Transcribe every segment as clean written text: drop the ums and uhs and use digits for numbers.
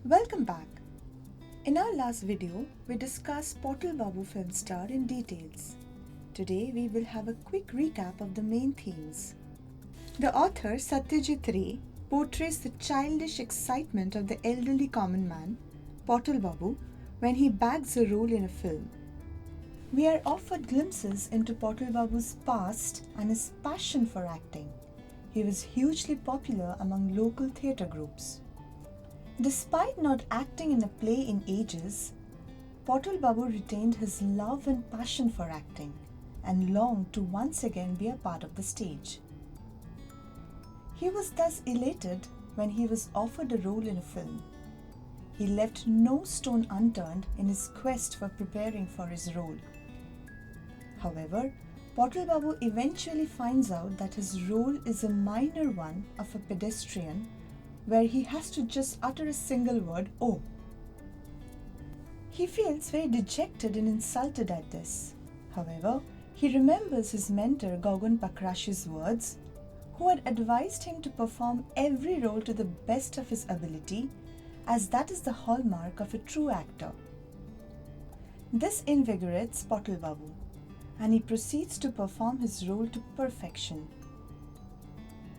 Welcome back. In our last video, we discussed Patol Babu Filmstar in details. Today, we will have a quick recap of the main themes. The author Satyajit portrays the childish excitement of the elderly common man, Patol Babu, when he bags a role in a film. We are offered glimpses into Patol Babu's past and his passion for acting. He was hugely popular among local theatre groups. Despite not acting in a play in ages, Patol Babu retained his love and passion for acting and longed to once again be a part of the stage. He was thus elated when he was offered a role in a film. He left no stone unturned in his quest for preparing for his role. However, Patol Babu eventually finds out that his role is a minor one of a pedestrian where he has to just utter a single word, "Oh." He feels very dejected and insulted at this. However, he remembers his mentor Gagan Pakrashi's words, who had advised him to perform every role to the best of his ability, as that is the hallmark of a true actor. This invigorates Patol Babu, and he proceeds to perform his role to perfection.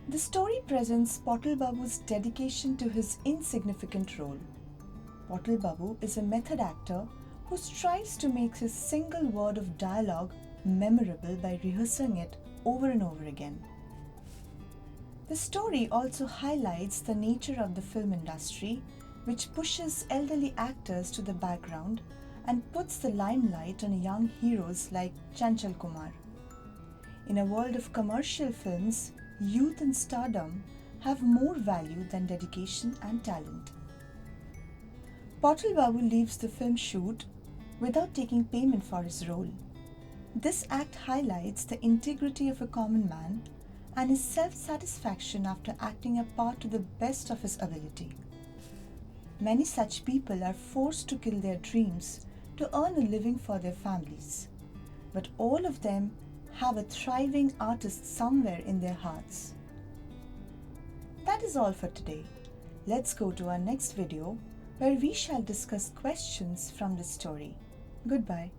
The story presents Patol Babu's dedication to his insignificant role. Patol Babu is a method actor who strives to make his single word of dialogue memorable by rehearsing it over and over again. The story also highlights the nature of the film industry, which pushes elderly actors to the background and puts the limelight on young heroes like Chanchal Kumar. In a world of commercial films, youth and stardom have more value than dedication and talent. Patol Babu leaves the film shoot without taking payment for his role. This act highlights the integrity of a common man and his self-satisfaction after acting a part to the best of his ability. Many such people are forced to kill their dreams to earn a living for their families, but all of them have a thriving artist somewhere in their hearts. That is all for today. Let's go to our next video where we shall discuss questions from the story. Goodbye.